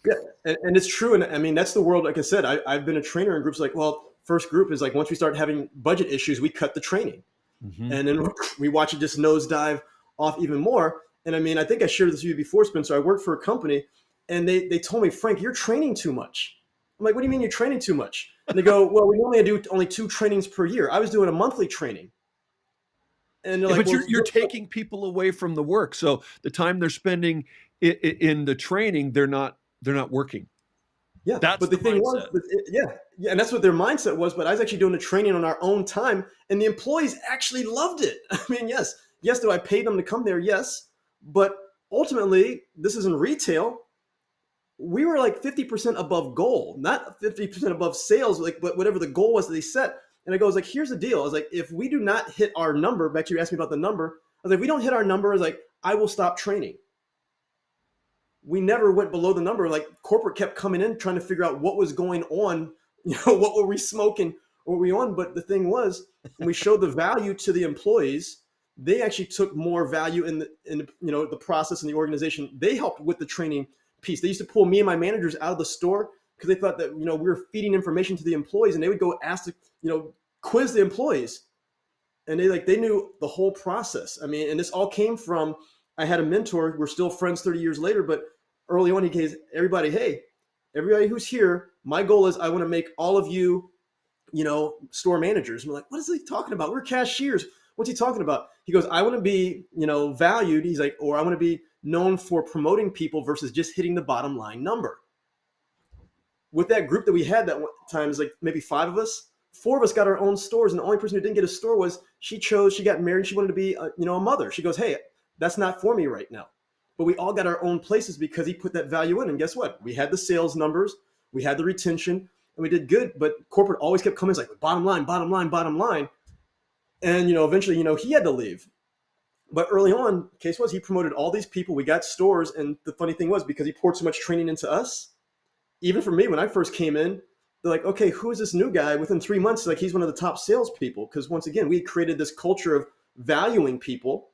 Yeah, and it's true. And I mean, that's the world. Like I said, I've been a trainer in groups like, well, first group is like, once we start having budget issues, we cut the training. Mm-hmm. And then we watch it just nosedive off even more. And I mean, I think I shared this with you before, Spencer. I worked for a company and they told me, Frank, you're training too much. I'm like, what do you mean you're training too much? And they go, well, we normally do only 2 trainings per year. I was doing a monthly training. And they're Yeah, like, but well, you're taking people away from the work. So the time they're spending in the training, they're not working. yeah. That's But the thing was, mindset. yeah. And that's what their mindset was. But I was actually doing the training on our own time and the employees actually loved it. I mean, yes, do I pay them to come there? Yes. But ultimately, this is in retail. We were like 50% above goal, not 50% above sales, but whatever the goal was that they set. And I goes like, here's the deal. I was like, if we do not hit our number, back to you asked me about the number. I was like, if we don't hit our number, I was like, I will stop training. We never went below the number. Like corporate kept coming in trying to figure out what was going on, what were we smoking, what were we on? But the thing was, when we showed the value to the employees, they actually took more value in the process and the organization. They helped with the training piece. They used to pull me and my managers out of the store because they thought that we were feeding information to the employees, and they would go ask quiz the employees, and they knew the whole process. I mean, and this all came from, I had a mentor. We're still friends 30 years later, but early on he gave everybody, hey, everybody who's here, my goal is I want to make all of you, store managers. And we're like, what is he talking about? We're cashiers. What's he talking about? He goes, I want to be, valued. He's like, or I want to be known for promoting people versus just hitting the bottom line number. With that group that we had that one time, is like maybe 5 of us, 4 of us got our own stores. And the only person who didn't get a store was she got married. She wanted to be, a mother. She goes, hey, that's not for me right now. But we all got our own places because he put that value in. And guess what? We had the sales numbers, we had the retention, and we did good. But corporate always kept coming. It's like bottom line, bottom line, bottom line. And, eventually, he had to leave. But early on, case was he promoted all these people. We got stores. And the funny thing was, because he poured so much training into us, even for me, when I first came in, they're like, okay, who is this new guy? Within 3 months, like he's one of the top salespeople. Because once again, we created this culture of valuing people,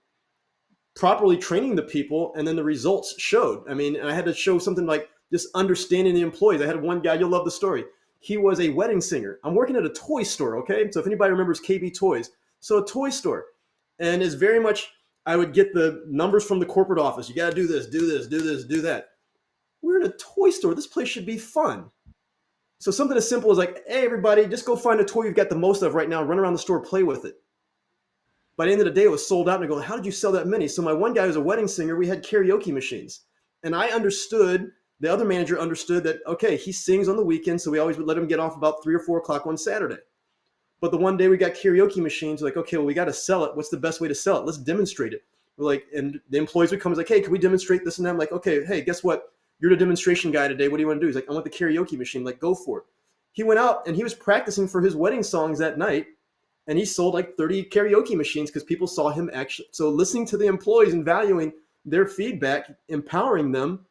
properly training the people, and then the results showed. I mean, and I had to show something like just understanding the employees. I had one guy, you'll love the story. He was a wedding singer. I'm working at a toy store, okay? So if anybody remembers KB Toys, so a toy store. And it's very much, I would get the numbers from the corporate office. You got to do this, do this, do this, do that. We're in a toy store. This place should be fun. So something as simple as like, hey, everybody, just go find a toy you've got the most of right now, run around the store, play with it. By the end of the day, it was sold out. And I go, how did you sell that many? So my one guy was a wedding singer. We had karaoke machines. And I understood, the other manager understood that, okay, he sings on the weekend, so we always would let him get off about 3 or 4 o'clock on Saturday. But the one day we got karaoke machines, like, okay, well, we got to sell it. What's the best way to sell it? Let's demonstrate it. We're like, and the employees would come and like, hey, can we demonstrate this and that? I'm like, okay, hey, guess what? You're the demonstration guy today. What do you want to do? He's like, I want the karaoke machine. Like, go for it. He went out and he was practicing for his wedding songs that night. And he sold like 30 karaoke machines because people saw him actually. So listening to the employees and valuing their feedback, empowering them,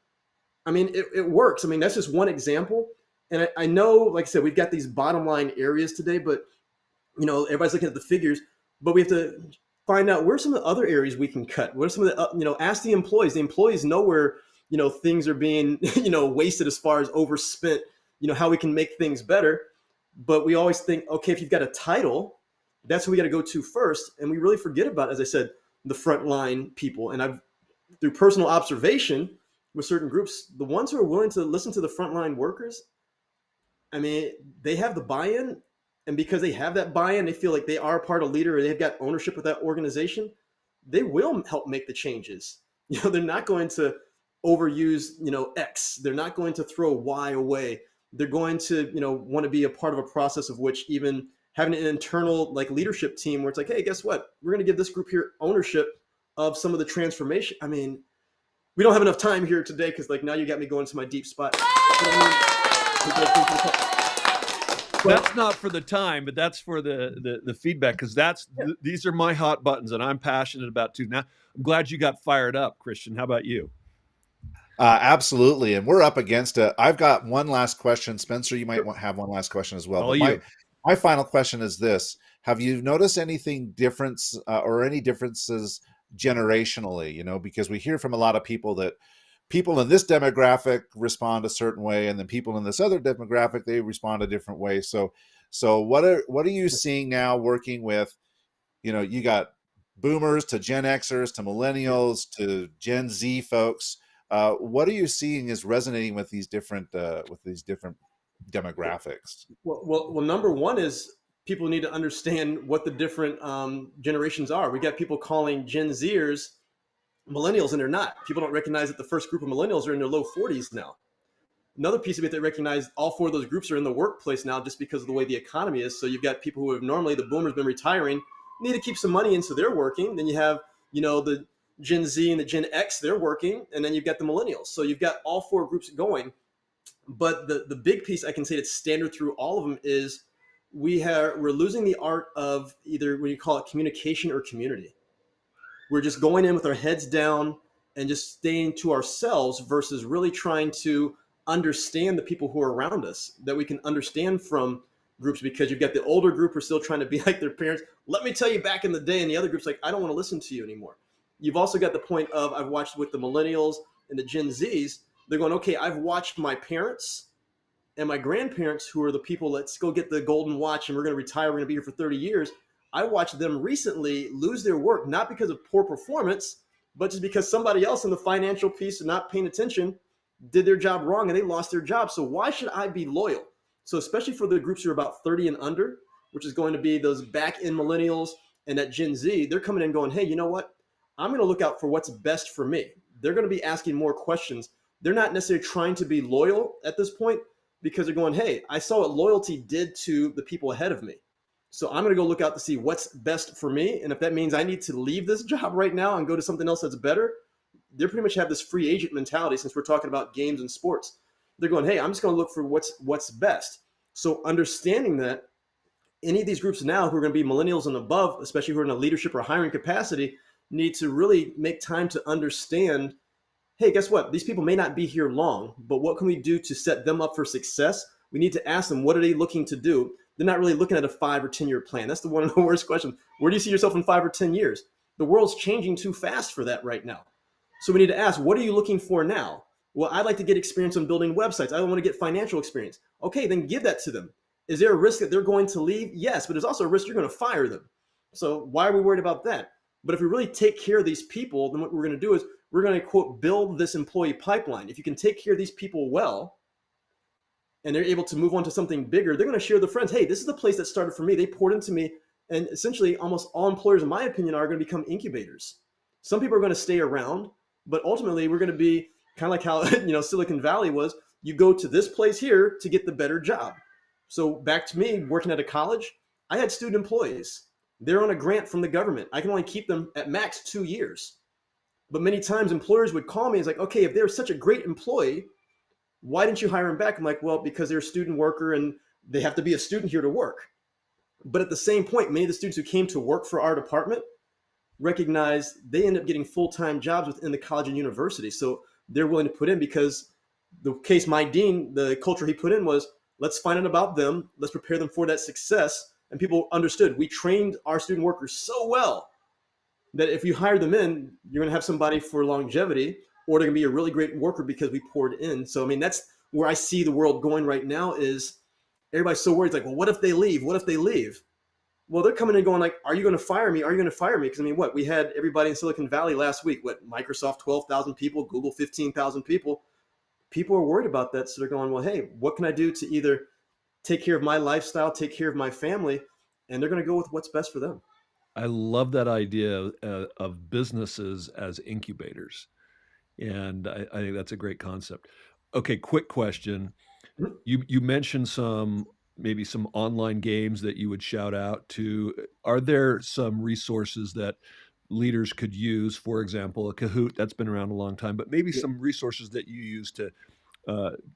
I mean, it works. I mean, that's just one example. And I know, like I said, we've got these bottom line areas today, but everybody's looking at the figures, but we have to find out where some of the other areas we can cut. What are some of the, ask the employees. The employees know where, things are being, wasted as far as overspent, how we can make things better. But we always think, okay, if you've got a title, that's who we got to go to first. And we really forget about, as I said, the frontline people. And I've, through personal observation with certain groups, the ones who are willing to listen to the frontline workers, I mean, they have the buy-in. And because they have that buy-in, they feel like they are a part of leader or they've got ownership of that organization, they will help make the changes. They're not going to overuse, X. They're not going to throw Y away. They're going to, want to be a part of a process of which even having an internal like leadership team where it's like, hey, guess what? We're going to give this group here ownership of some of the transformation. I mean, we don't have enough time here today because like now you got me going to my deep spot. That's not for the time, but that's for the feedback, because these are my hot buttons and I'm passionate about too. Now, I'm glad you got fired up, Christian. How about you? Absolutely. And we're up against it. I've got one last question. Spencer, you might have one last question as well. But my final question is this. Have you noticed anything different or any differences generationally? Because we hear from a lot of people that people in this demographic respond a certain way, and then people in this other demographic, they respond a different way. So what are you seeing now working with, you got boomers to Gen Xers to millennials to Gen Z folks. What are you seeing is resonating with these different demographics? Well, number one is people need to understand what the different generations are. We got people calling Gen Zers millennials, and they're not. People don't recognize that the first group of millennials are in their low 40s now. Another piece of it, they recognize all four of those groups are in the workplace now just because of the way the economy is. So you've got people who have normally, the boomers, been retiring, need to keep some money in, so they're working. Then you have, the Gen Z and the Gen X, they're working. And then you've got the millennials. So you've got all four groups going. But the big piece I can say that's standard through all of them is we're losing the art of either when you call it communication or community. We're just going in with our heads down and just staying to ourselves versus really trying to understand the people who are around us, that we can understand from groups, because you've got the older group who are still trying to be like their parents. Let me tell you back in the day, and the other group's like, I don't want to listen to you anymore. You've also got the point of, I've watched with the millennials and the Gen Zs, they're going, okay, I've watched my parents and my grandparents, who are the people, let's go get the golden watch and we're going to retire, we're going to be here for 30 years. I watched them recently lose their work, not because of poor performance, but just because somebody else in the financial piece and not paying attention did their job wrong and they lost their job. So why should I be loyal? So especially for the groups who are about 30 and under, which is going to be those back-end millennials and that Gen Z, they're coming in going, hey, you know what? I'm going to look out for what's best for me. They're going to be asking more questions. They're not necessarily trying to be loyal at this point because they're going, hey, I saw what loyalty did to the people ahead of me. So I'm going to go look out to see what's best for me. And if that means I need to leave this job right now and go to something else that's better, they pretty much have this free agent mentality, since we're talking about games and sports. They're going, hey, I'm just going to look for what's best. So understanding that any of these groups now who are going to be millennials and above, especially who are in a leadership or hiring capacity, need to really make time to understand, hey, guess what? These people may not be here long, but what can we do to set them up for success? We need to ask them, what are they looking to do? They're not really looking at a 5 or 10 year plan. That's one of the worst questions. Where do you see yourself in 5 or 10 years? The world's changing too fast for that right now. So we need to ask, what are you looking for now? Well, I'd like to get experience on building websites. I want to get financial experience. Okay, then give that to them. Is there a risk that they're going to leave? Yes, but there's also a risk you're going to fire them. So why are we worried about that? But if we really take care of these people, then what we're going to do is we're going to, quote, build this employee pipeline. If you can take care of these people well, and they're able to move on to something bigger, they're going to share the friends. Hey, this is the place that started for me. They poured into me. And essentially, almost all employers, in my opinion, are going to become incubators. Some people are going to stay around, but ultimately, we're going to be kind of like how Silicon Valley was. You go to this place here to get the better job. So back to me, working at a college, I had student employees. They're on a grant from the government. I can only keep them at max 2 years. But many times employers would call me. It's like, okay, if they're such a great employee, why didn't you hire them back? I'm like, well, because they're a student worker and they have to be a student here to work. But at the same point, many of the students who came to work for our department recognize they end up getting full-time jobs within the college and university. So they're willing to put in, because the case my dean, the culture he put in was, let's find out about them. Let's prepare them for that success. And people understood we trained our student workers so well that if you hire them in, you're going to have somebody for longevity, or they're going to be a really great worker because we poured in. So, I mean, that's where I see the world going right now is everybody's so worried. It's like, well, what if they leave? What if they leave? Well, they're coming in going like, are you going to fire me? Are you going to fire me? Because I mean, what? We had everybody in Silicon Valley last week. What? Microsoft, 12,000 people, Google, 15,000 people. People are worried about that. So they're going, well, hey, what can I do to either take care of my lifestyle, take care of my family? And they're going to go with what's best for them. I love that idea of businesses as incubators. And I think that's a great concept. Okay, quick question. Mhm. You mentioned maybe some online games that you would shout out to. Are there some resources that leaders could use? For example, a Kahoot that's been around a long time, but maybe Yeah. some resources that you use to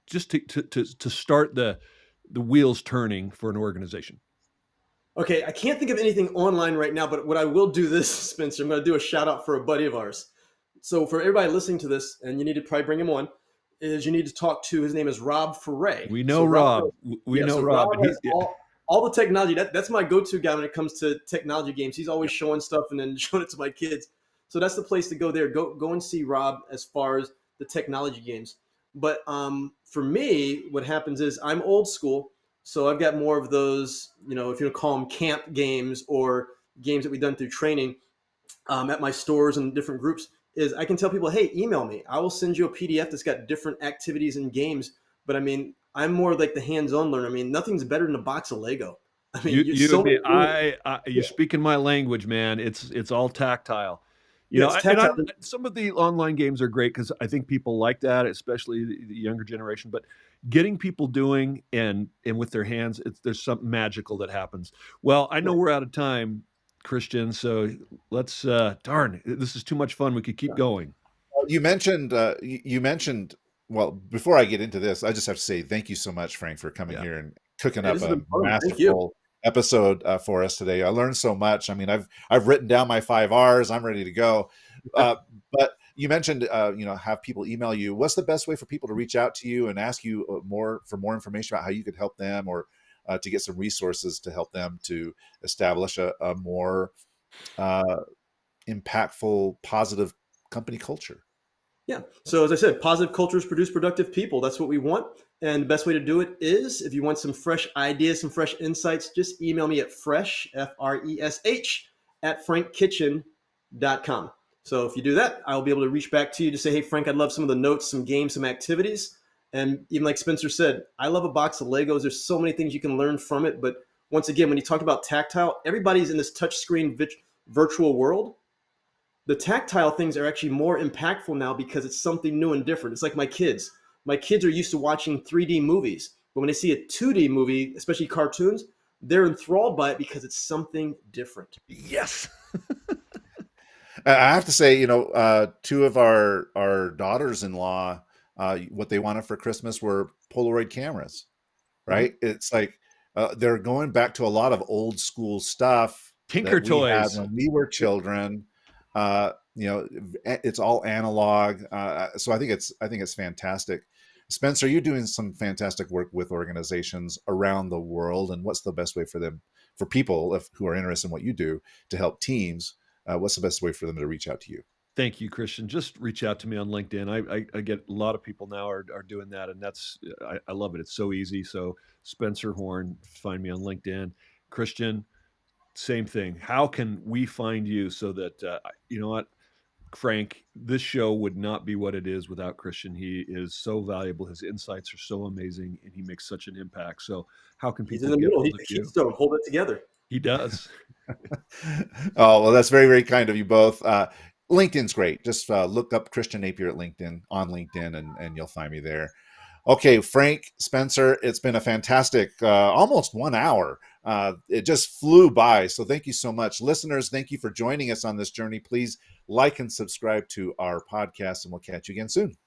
just to start the wheels turning for an organization. Okay, I can't think of anything online right now, but what I will do this, Spencer, I'm going to do a shout out for a buddy of ours. So for everybody listening to this, and you need to probably bring him on, is you need to talk to, his name is Rob Foray. We know So Rob, Rob. We yeah, know so Rob, Rob and has all the technology. That's my go-to guy when it comes to technology games. He's always yeah. showing stuff and then showing it to my kids. So that's the place to go there. Go and see Rob as far as the technology games. But for me, what happens is I'm old school. So I've got more of those, if you call them camp games or games that we've done through training at my stores and different groups, is I can tell people, hey, email me. I will send you a PDF that's got different activities and games. But I mean, I'm more like the hands-on learner. I mean, nothing's better than a box of Lego. I mean, You so and me, many rules. you're Yeah, speaking my language, man. It's all tactile. yeah, it's And tactile. some of the online games are great because I think people like that, especially the younger generation. But getting people doing and with their hands, there's something magical that happens. Well, I know Right. we're out of time, Christian. So let's darn, this is too much fun. We could keep going. You mentioned, well, before I get into this, I just have to say thank you so much, Frank, for coming Yeah. here and cooking Hey, up this has a been fun. Thank you. masterful episode for us today. I learned so much. I mean, I've written down my 5 R's. I'm ready to go. But you mentioned, have people email you. What's the best way for people to reach out to you and ask you more information about how you could help them, or to get some resources to help them to establish a more uh, impactful, positive company culture? Yeah. So as I said, positive cultures produce productive people. That's what we want. And the best way to do it is if you want some fresh ideas, some fresh insights, just email me at fresh, Fresh, at frankkitchen.com. So if you do that, I'll be able to reach back to you to say, hey, Frank, I'd love some of the notes, some games, some activities. And even like Spencer said, I love a box of Legos. There's so many things you can learn from it. But once again, when you talked about tactile, everybody's in this touchscreen virtual world. The tactile things are actually more impactful now because it's something new and different. It's like my kids. My kids are used to watching 3D movies, but when they see a 2D movie, especially cartoons, they're enthralled by it because it's something different. Yes. I have to say, two of our daughters-in-law, what they wanted for Christmas were Polaroid cameras, Mhm. right? It's like they're going back to a lot of old school stuff Tinker that we had toys. when we were children. It's all analog, so I think it's fantastic. Spencer, you're doing some fantastic work with organizations around the world, and what's the best way for people who are interested in what you do to help teams? What's the best way for them to reach out to you? Thank you, Christian. Just reach out to me on LinkedIn. I get a lot of people now are doing that, and I love it. It's so easy. So Spencer Horn, find me on LinkedIn. Christian, same thing. How can we find you so that you know what, Frank? This show would not be what it is without Christian. He is so valuable. His insights are so amazing, and he makes such an impact. So how can He's in people the get middle. hold He's of the you? keystone, holding it together. He does. Oh, well, that's very, very kind of you both. LinkedIn's great. Just look up Christian Napier at LinkedIn on LinkedIn, and you'll find me there. Okay, Frank, Spencer, it's been a fantastic almost 1 hour. It just flew by. So thank you so much. Listeners, thank you for joining us on this journey. Please like and subscribe to our podcast, and we'll catch you again soon.